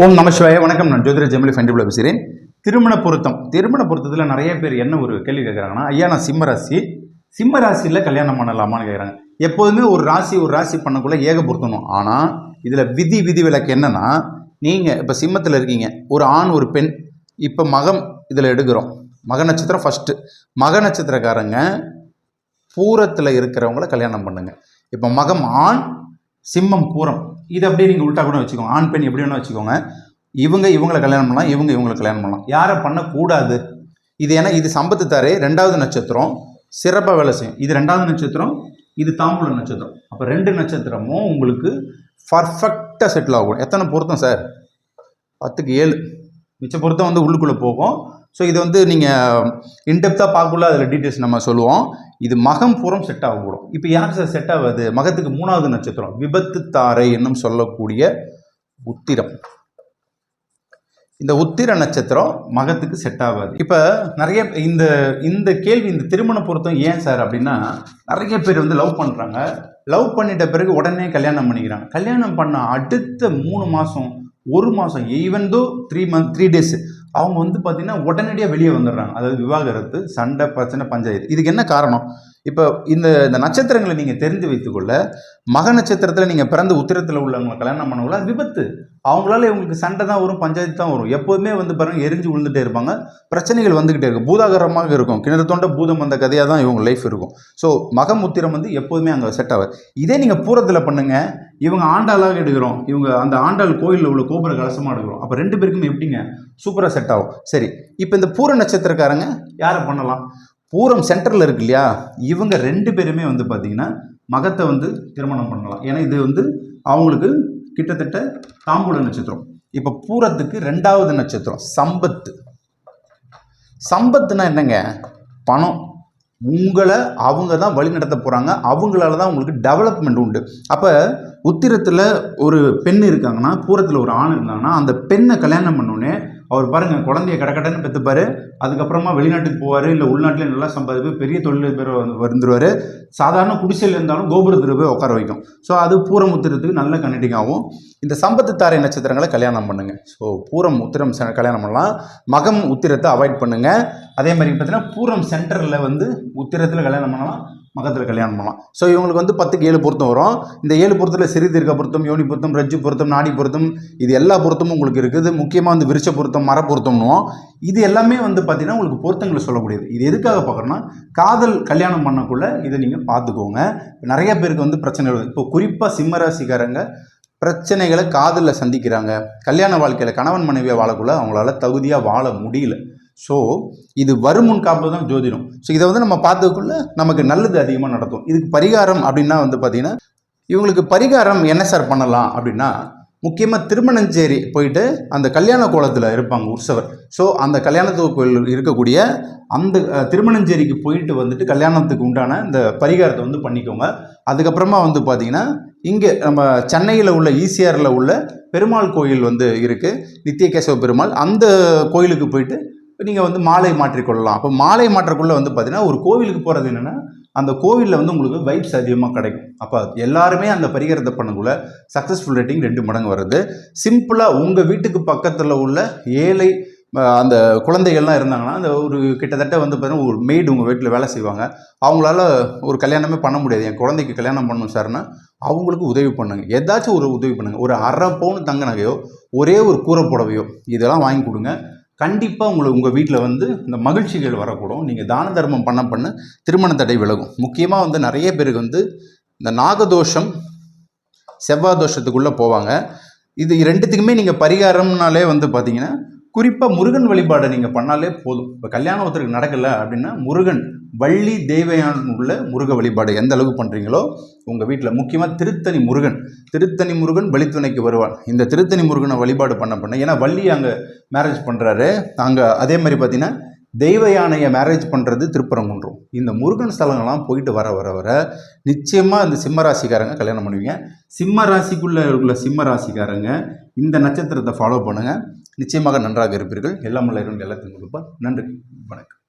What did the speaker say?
ஓம் நம சிவாய. வணக்கம். நான் ஜோதிட ஜெமிலி ஃபண்டிபுல பேசுகிறேன். திருமண பொருத்தத்தில் நிறைய பேர் என்ன ஒரு கேள்வி கேட்குறாங்கன்னா, ஐயா நான் சிம்ம ராசியில் கல்யாணம் பண்ணலாமான்னு கேட்குறாங்க. எப்போதுமே ஒரு ராசி பண்ணக்குள்ளே ஏக பொருத்தணும். ஆனால் இதில் விதி விலக்கு என்னன்னா, நீங்கள் இப்போ சிம்மத்தில் இருக்கீங்க, ஒரு ஆண் ஒரு பெண். இப்போ மகம் இதில் எடுக்கிறோம். மக நட்சத்திரம் ஃபஸ்ட்டு. மக நட்சத்திரக்காரங்க பூரத்தில் இருக்கிறவங்கள கல்யாணம் பண்ணுங்க. இப்போ மகம் ஆண், சிம்மம் பூரம். இது அப்படியே நீங்கள் உள்டா கூட வச்சுக்கோங்க. ஆண் பெண் எப்படி வேணால் வச்சுக்கோங்க. இவங்களை கல்யாணம் பண்ணலாம், இவங்களை கல்யாணம் பண்ணலாம். யாரை பண்ணக்கூடாது? இது ஏன்னா இது சம்பத்து தாரே. ரெண்டாவது நட்சத்திரம் சிறப்பாக வேலை செய்யும். இது ரெண்டாவது நட்சத்திரம், இது தாம்பூல நட்சத்திரம். அப்போ ரெண்டு நட்சத்திரமும் உங்களுக்கு பர்ஃபெக்டாக செட்டில் ஆகும். எத்தனை பொருத்தம் சார்? 10க்கு 7. மிச்ச பொருத்தம் உள்ளுக்குள்ளே போகும். ஸோ இது நீங்கள் இன்டெப்த்தாக பார்க்கக்குள்ள அதில் டீட்டெயில்ஸ் நம்ம சொல்லுவோம். இது மகம் பூரம் செட் ஆகக்கூடும். இப்போ யார் சார் செட் ஆகாது? மகத்துக்கு 3வது நட்சத்திரம் விபத்து தாரை என்னும் சொல்லக்கூடிய உத்திரம். இந்த உத்திர நட்சத்திரம் மகத்துக்கு செட் ஆகாது. இப்போ நிறைய இந்த கேள்வி, இந்த திருமண பொருத்தம் ஏன் சார் அப்படின்னா, நிறைய பேர் லவ் பண்ணுறாங்க. லவ் பண்ணிட்ட பிறகு உடனே கல்யாணம் பண்ணிக்கிறாங்க. கல்யாணம் பண்ண அடுத்த 3 மாதம் 1 மாதம் ஈவன் தோ 3 days அவங்க பார்த்தீங்கன்னா உடனடியாக வெளியே வந்துடுறாங்க. அதாவது விவாகரத்து, சண்டை, பிரச்சனை, பஞ்சாயத்து. இதுக்கு என்ன காரணம்? இப்போ இந்த நட்சத்திரங்களை நீங்கள் தெரிந்து வைத்துக்கொள்ள, மக நட்சத்திரத்தில் நீங்கள் பிறந்த உத்திரத்தில் உள்ளவங்களை கல்யாணம் பண்ணவங்கள விபத்து. அவங்களால இவங்களுக்கு சண்டை தான் வரும், பஞ்சாயத்து தான் வரும். எப்போதுமே பாருங்கள் எரிஞ்சு விழுந்துட்டே இருப்பாங்க, பிரச்சனைகள் வந்துக்கிட்டே இருக்கும், பூதாகரமாக இருக்கும். கிணறு தோண்ட பூதம் வந்த கதையாக தான் இவங்க லைஃப் இருக்கும். ஸோ மகம் உத்திரம் எப்போதுமே அங்கே செட் ஆகாது. இதே நீங்கள் பூரத்தில் பண்ணுங்கள், இவங்க ஆண்டாளாக எடுக்கிறோம், இவங்க அந்த ஆண்டாள் கோயிலில் உள்ள கோபுர கலசமாக எடுக்கிறோம். அப்போ ரெண்டு பேருக்குமே எப்படிங்க சூப்பராக செட் ஆகும். சரி, இப்போ இந்த பூர நட்சத்திரக்காரங்க யாரை பண்ணலாம்? பூரம் சென்டரில் இருக்கு இல்லையா, இவங்க 2 பேருமே பார்த்தீங்கன்னா மகத்தை திருமணம் பண்ணலாம். ஏன்னா இது அவங்களுக்கு கிட்டத்தட்ட தாம்பூல நட்சத்திரம். இப்போ பூரத்துக்கு 2வது நட்சத்திரம் சம்பத்து. சம்பத்துனா என்னங்க? பணம். உங்களை அவங்க தான் வழி நடத்த போகிறாங்க. அவங்களால தான் உங்களுக்கு டெவலப்மெண்ட் உண்டு. அப்போ உத்திரத்தில் ஒரு பெண் இருக்காங்கன்னா, பூரத்தில் ஒரு ஆண் இருந்தாங்கன்னா, அந்த பெண்ணை கல்யாணம் பண்ணோடனே அவர் பாருங்கள் குழந்தைய கடக்கடன்னு பெற்றுப்பார். அதுக்கப்புறமா வெளிநாட்டுக்கு போவார், இல்லை உள்நாட்டிலே நல்லா சம்பாதிப்பார், பெரிய தொழிலதிபர் வந்துடுவார். சாதாரண குடிசையில் இருந்தாலும் கோபுரத்தில் போய் உட்கார வைக்கும். ஸோ அது பூரம் உத்திரத்துக்கு நல்ல கனெக்டிங் ஆகும். இந்த சம்பத்து தாரை நட்சத்திரங்களை கல்யாணம் பண்ணுங்கள். ஸோ பூரம் உத்திரம் கல்யாணம் பண்ணலாம். மகம் உத்திரத்தை அவாய்ட் பண்ணுங்கள். அதே மாதிரி பார்த்தீங்கன்னா பூரம் சென்டரில் உத்திரத்தில் கல்யாணம் பண்ணலாம், மகத்தில் கல்யாணம் பண்ணலாம். ஸோ இவங்களுக்கு 10க்கு 7 பொருத்தம் வரும். இந்த 7 பொருத்தத்தில் சிறு தீர்க்க பொருத்தம், யோனி பொருத்தம், ரஜ்ஜு பொருத்தம், நாடி பொருத்தம், இது எல்லா பொருத்தமும் உங்களுக்கு இருக்குது. முக்கியமாக விருட்ச பொருத்தம், மர பொருத்தம்னுவோம். இது எல்லாமே பார்த்தீங்கன்னா உங்களுக்கு பொருத்தங்களை சொல்லக்கூடியது. இது எதுக்காக பார்க்குறோன்னா, காதல் கல்யாணம் பண்ணக்குள்ள இதை நீங்கள் பார்த்துக்கோங்க. நிறைய பேருக்கு பிரச்சனை வருது. இப்போ குறிப்பாக சிம்மராசிக்காரங்க பிரச்சனைகளை காதலில் சந்திக்கிறாங்க. கல்யாண வாழ்க்கையில் கணவன் மனைவியாக வாழக்குள்ள அவங்களால தகுதியாக வாழ முடியல. ஸோ இது வருமுன் காப்பது தான் ஜோதிடம். ஸோ இதை நம்ம பார்த்ததுக்குள்ள நமக்கு நல்லது அதிகமாக நடக்கும். இதுக்கு பரிகாரம் அப்படின்னா பார்த்தீங்கன்னா, இவங்களுக்கு பரிகாரம் என்ன சார் பண்ணலாம் அப்படின்னா, முக்கியமாக திருமணஞ்சேரி போயிட்டு அந்த கல்யாண கோலத்தில் இருப்பாங்க உற்சவர். ஸோ அந்த கல்யாணத்துக்கு கோயில் இருக்கக்கூடிய அந்த திருமணஞ்சேரிக்கு போயிட்டு கல்யாணத்துக்கு உண்டான இந்த பரிகாரத்தை பண்ணிக்கோங்க. அதுக்கப்புறமா பார்த்தீங்கன்னா, இங்கே நம்ம சென்னையில் உள்ள ஈசிஆரில் உள்ள பெருமாள் கோயில் இருக்குது, நித்தியகேசவ பெருமாள். அந்த கோயிலுக்கு போயிட்டு நீங்கள் மாலை மாற்றிக்கொள்ளலாம். அப்போ மாலை மாற்றக்குள்ளே பார்த்தீங்கன்னா, ஒரு கோவிலுக்கு போகிறது என்னென்னா, அந்த கோவிலில் உங்களுக்கு வைப்ஸ் அதிகமாக கிடைக்கும். அப்போ எல்லாருமே அந்த பரிகாரத்தை பண்ணக்குள்ள சக்ஸஸ்ஃபுல் ரேட்டிங் 2 மடங்கு வருது. சிம்பிளாக உங்கள் வீட்டுக்கு பக்கத்தில் உள்ள ஏழை அந்த குழந்தைகள்லாம் இருந்தாங்கன்னா, அந்த ஒரு கிட்டத்தட்ட பார்த்தீங்கன்னா ஒரு மெய்டு உங்கள் வீட்டில் வேலை செய்வாங்க. அவங்களால ஒரு கல்யாணமே பண்ண முடியாது, என் குழந்தைக்கு கல்யாணம் பண்ணணும் சார்னா அவங்களுக்கு உதவி பண்ணுங்கள். ஏதாச்சும் ஒரு உதவி பண்ணுங்கள். ஒரு 1/2 பவுன் தங்க நகையோ, ஒரே ஒரு கூரை புடவையோ இதெல்லாம் வாங்கி கொடுங்க. கண்டிப்பாக உங்கள் வீட்டில் இந்த மகிழ்ச்சிகள் வரக்கூடும். நீங்கள் தான தர்மம் பண்ண திருமண தடை விலகும். முக்கியமாக நிறைய பேருக்கு இந்த நாகதோஷம், செவ்வாய் தோஷத்துக்குள்ளே போவாங்க. இது 2த்துக்குமே நீங்கள் பரிகாரம்னாலே பார்த்தீங்கன்னா, குறிப்பாக முருகன் வழிபாடை நீங்கள் பண்ணாலே போதும். இப்போ கல்யாணம் ஒருத்தருக்கு நடக்கலை அப்படின்னா, முருகன், வள்ளி தெய்வயான் உள்ள முருக வழிபாடு எந்த அளவுக்கு பண்ணுறீங்களோ உங்கள் வீட்டில், முக்கியமாக திருத்தணி முருகன் வழித்துணைக்கு வருவான். இந்த திருத்தணி முருகனை வழிபாடு பண்ண ஏன்னா வள்ளி அங்கே மேரேஜ் பண்ணுறாரு. அங்கே அதே மாதிரி பார்த்தீங்கன்னா தெய்வ யானையை மேரேஜ் பண்ணுறது திருப்பரங்குன்றம். இந்த முருகன் ஸ்தலங்கள்லாம் போயிட்டு வர நிச்சயமாக இந்த சிம்மராசிக்காரங்க கல்யாணம் பண்ணுவீங்க. சிம்ம ராசிக்குள்ளே உள்ள சிம்ம ராசிக்காரங்க இந்த நட்சத்திரத்தை ஃபாலோ பண்ணுங்கள். நிச்சயமாக நன்றாக இருப்பீர்கள். எல்லாம் வல்ல இறைவன் எல்லாத்தையும் கொடுப்பார். நன்றி, வணக்கம்.